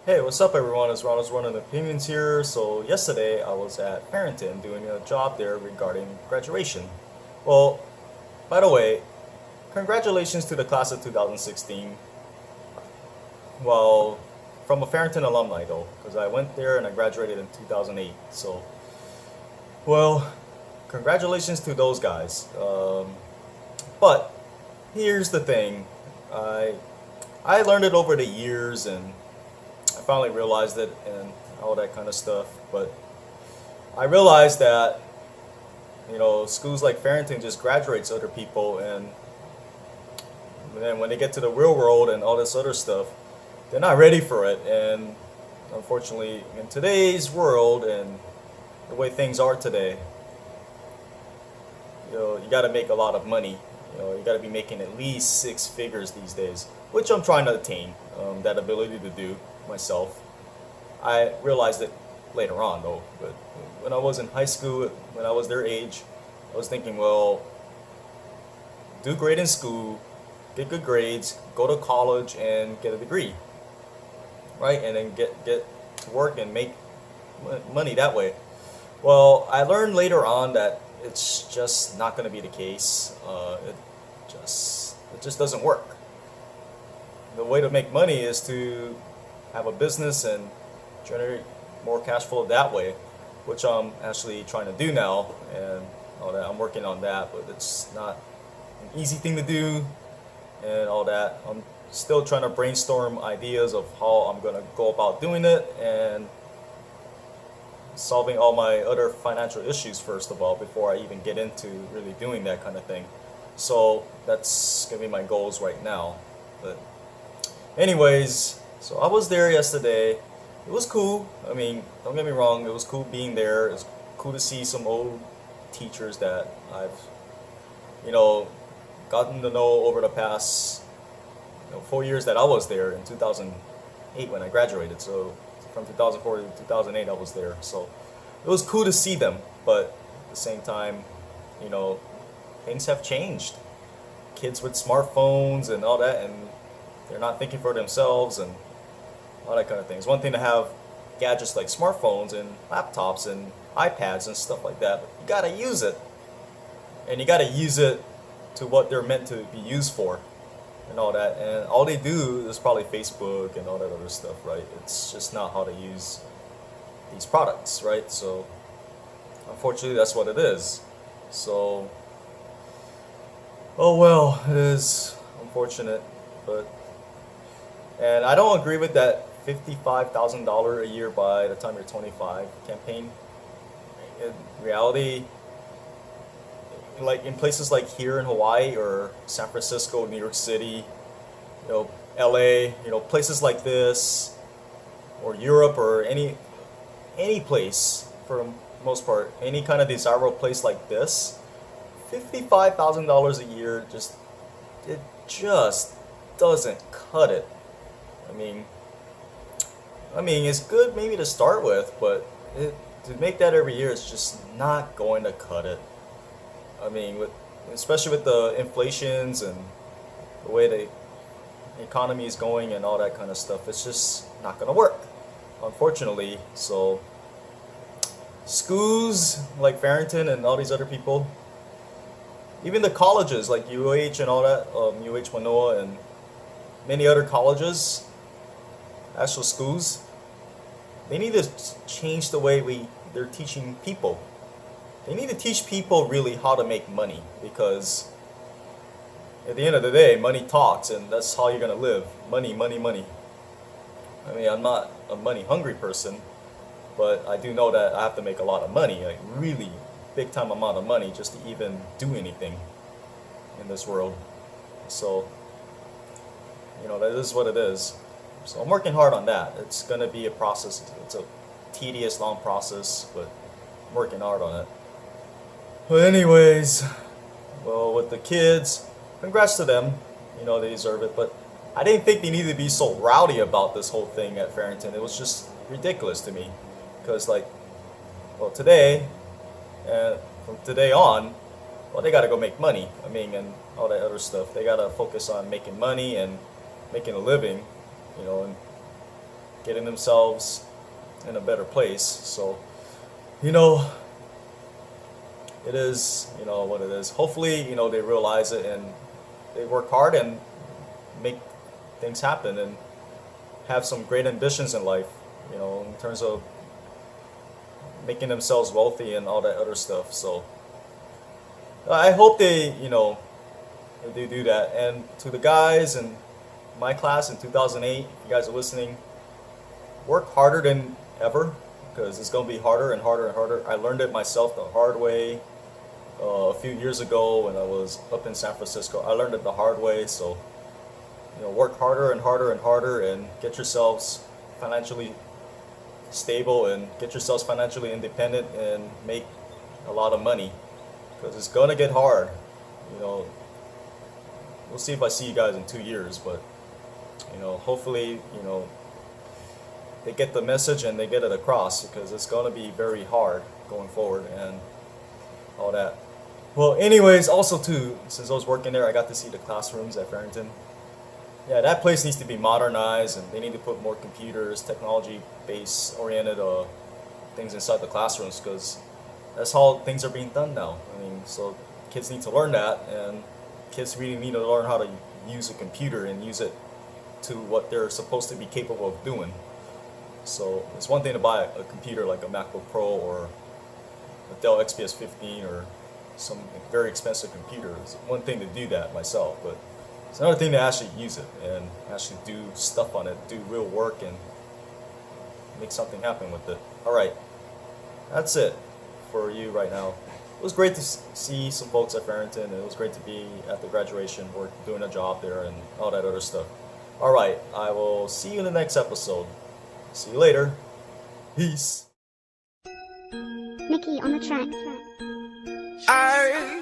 Hey, what's up everyone? It's Ronald's Running Opinions here. So yesterday I was at Farrington doing a job there regarding graduation. Well, by the way, congratulations to the class of 2016. Well, from a Farrington alumni though, because I went there and I graduated in 2008. So, well, congratulations to those guys. But here's the thing, I I learned it over the years and I finally realized it and all that kind of stuff. But I realized that schools like Farrington just graduates other people, and then when they get to the real world and all this other stuff, they're not ready for it. And unfortunately, in today's world and the way things are today, you got to make a lot of money. You got to be making at least six figures these days, which I'm trying to attain that ability to do myself. I realized it later on though, but when I was in high school, when I was their age, I was thinking, well, do great in school, get good grades, go to college and get a degree, right? And then get to work and make money that way. Well, I learned later on that it's just not going to be the case. It just doesn't work. The way to make money is to have a business and generate more cash flow that way, which I'm actually trying to do now, and all that. I'm working on that, but it's not an easy thing to do, and all that. I'm still trying to brainstorm ideas of how I'm gonna go about doing it and solving all my other financial issues first of all before I even get into really doing that kind of thing. So that's gonna be my goals right now. But anyways, so I was there yesterday. It was cool. I mean, don't get me wrong, it was cool being there. It was cool to see some old teachers that I've, you know, gotten to know over the past 4 years that I was there in 2008 when I graduated. So from 2004 to 2008 I was there. So it was cool to see them, but at the same time, you know, things have changed. Kids with smartphones and all that, and they're not thinking for themselves and all that kind of thing. It's one thing to have gadgets like smartphones and laptops and iPads and stuff like that, but you gotta use it. And you gotta use it to what they're meant to be used for and all that. And all they do is probably Facebook and all that other stuff, right? It's just not how to use these products, right? So unfortunately that's what it is. So oh well, it is unfortunate, but and I don't agree with that $55,000 a year by the time you're 25 campaign. In reality, like in places like here in Hawaii or San Francisco, New York City, LA, places like this, or Europe or any place for the most part, any kind of desirable place like this, $55,000 a year just doesn't cut it. I mean, it's good maybe to start with, but to make that every year is just not going to cut it. I mean, especially with the inflations and the way the economy is going and all that kind of stuff, it's just not going to work, unfortunately. So schools like Farrington and all these other people, even the colleges like UH and all that, UH Manoa and many other colleges, actual schools, they need to change the way they're teaching people. They need to teach people really how to make money, because at the end of the day, money talks, and that's how you're gonna live. Money, money, money. I mean, I'm not a money hungry person, but I do know that I have to make a lot of money, like really big time amount of money, just to even do anything in this world. So, that is what it is. So I'm working hard on that. It's gonna be a process. It's a tedious, long process, but I'm working hard on it. But anyways, well, with the kids, congrats to them. They deserve it. But I didn't think they needed to be so rowdy about this whole thing at Farrington. It was just ridiculous to me, because today, and from today on, well, they gotta go make money. I mean, and all that other stuff. They gotta focus on making money and making a living. And getting themselves in a better place. So, you know, it is, what it is. Hopefully, they realize it and they work hard and make things happen and have some great ambitions in life, in terms of making themselves wealthy and all that other stuff. So I hope they do that. And to the guys in my class in 2008, if you guys are listening, work harder than ever, because it's going to be harder and harder and harder. I learned it myself the hard way a few years ago when I was up in San Francisco. I learned it the hard way. So work harder and harder and harder and get yourselves financially stable and get yourselves financially independent and make a lot of money, because it's gonna get hard. We'll see if I see you guys in 2 years, but hopefully they get the message and they get it across, because it's gonna be very hard going forward and all that. Well, anyways, also too, since I was working there, I got to see the classrooms at Farrington. Yeah, that place needs to be modernized, and they need to put more computers, technology-based oriented things inside the classrooms, because that's how things are being done now. I mean, so kids need to learn that, and kids really need to learn how to use a computer and use it to what they're supposed to be capable of doing. So it's one thing to buy a computer like a MacBook Pro or a Dell XPS 15 or some very expensive computer. It's one thing to do that myself, but it's another thing to actually use it and actually do stuff on it, do real work and make something happen with it. Alright, that's it for you right now. It was great to see some folks at Farrington, and it was great to be at the graduation, or doing a job there and all that other stuff. Alright, I will see you in the next episode. See you later. Peace. Mickey on the track. I